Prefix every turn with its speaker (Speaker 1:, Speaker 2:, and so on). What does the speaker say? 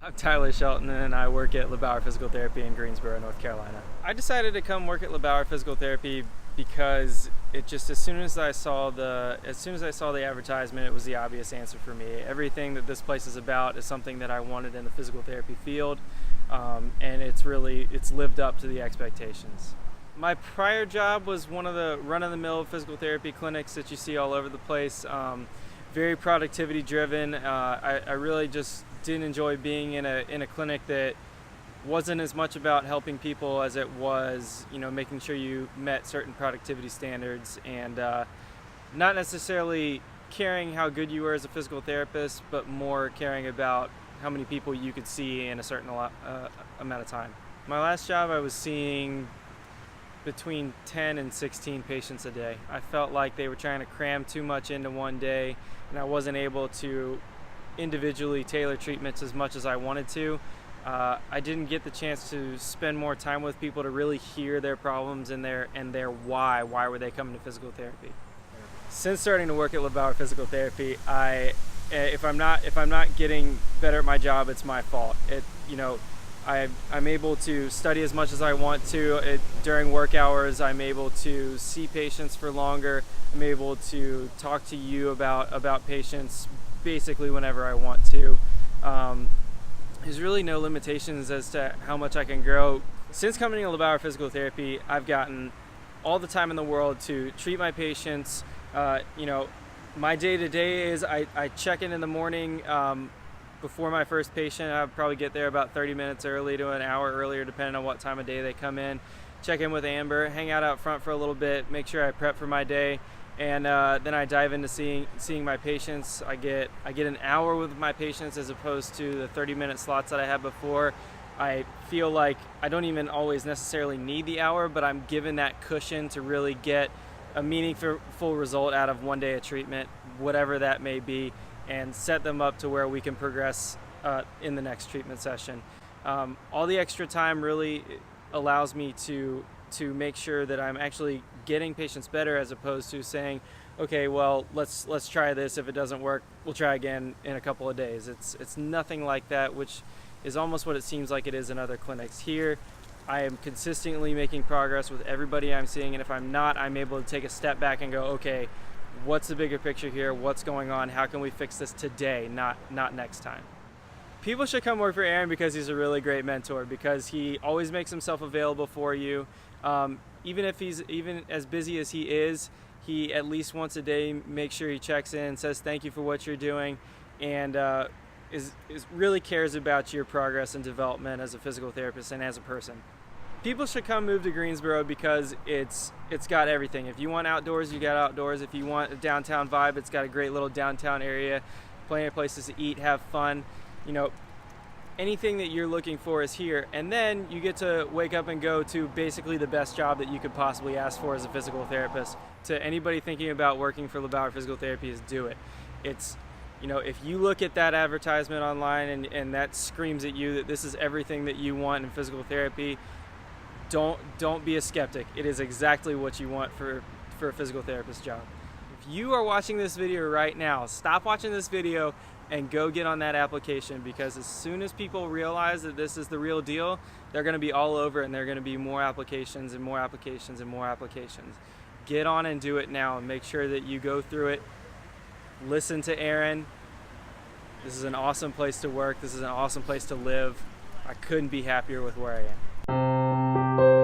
Speaker 1: I'm Tyler Shelton and I work at LeBauer Physical Therapy in Greensboro, North Carolina. I decided to come work at LeBauer Physical Therapy because it just, as soon as I saw the advertisement, it was the obvious answer for me. Everything that this place is about is something that I wanted in the physical therapy field, and it's lived up to the expectations. My prior job was one of the run-of-the-mill physical therapy clinics that you see all over the place. Very productivity driven. I really just didn't enjoy being in a clinic that wasn't as much about helping people as it was, making sure you met certain productivity standards, and not necessarily caring how good you were as a physical therapist, but more caring about how many people you could see in a certain amount of time. My last job, I was seeing between 10 and 16 patients a day. I felt like they were trying to cram too much into one day, and I wasn't able to individually tailor treatments as much as I wanted to. I didn't get the chance to spend more time with people to really hear their problems and their why were they coming to physical therapy. Since starting to work at LeBauer Physical Therapy, if I'm not getting better at my job, it's my fault. I'm able to study as much as I want to. During work hours, I'm able to see patients for longer. I'm able to talk to you about patients basically whenever I want to. There's really no limitations as to how much I can grow. Since coming to LeBauer Physical Therapy, I've gotten all the time in the world to treat my patients. My day-to-day is I check in the morning before my first patient. I'll probably get there about 30 minutes early to an hour earlier, depending on what time of day they come in. Check in with Amber, hang out front for a little bit, make sure I prep for my day, and then I dive into seeing my patients. I get an hour with my patients as opposed to the 30-minute slots that I had before. I feel like I don't even always necessarily need the hour, but I'm given that cushion to really get a meaningful result out of one day of treatment, whatever that may be, and set them up to where we can progress in the next treatment session. All the extra time really allows me to make sure that I'm actually getting patients better, as opposed to saying, okay, well, let's try this. If it doesn't work, we'll try again in a couple of days. It's nothing like that, which is almost what it seems like it is in other clinics. Here, I am consistently making progress with everybody I'm seeing, and if I'm not, I'm able to take a step back and go, okay, what's the bigger picture here? What's going on? How can we fix this today, not next time? People should come work for Aaron because he's a really great mentor, because he always makes himself available for you. Even as busy as he is, he at least once a day makes sure he checks in, says thank you for what you're doing, and really cares about your progress and development as a physical therapist and as a person. People should come move to Greensboro because it's got everything. If you want outdoors, you got outdoors. If you want a downtown vibe, it's got a great little downtown area, plenty of places to eat, have fun. Anything that you're looking for is here. And then you get to wake up and go to basically the best job that you could possibly ask for as a physical therapist. To anybody thinking about working for LeBauer Physical Therapy, is do it. It's, if you look at that advertisement online and that screams at you that this is everything that you want in physical therapy, don't be a skeptic. It is exactly what you want for a physical therapist job. If you are watching this video right now, stop watching this video and go get on that application, because as soon as people realize that this is the real deal, they're going to be all over it, and there are going to be more applications and more applications and more applications. Get on and do it now, and make sure that you go through it. Listen to Aaron. This is an awesome place to work. This is an awesome place to live. I couldn't be happier with where I am.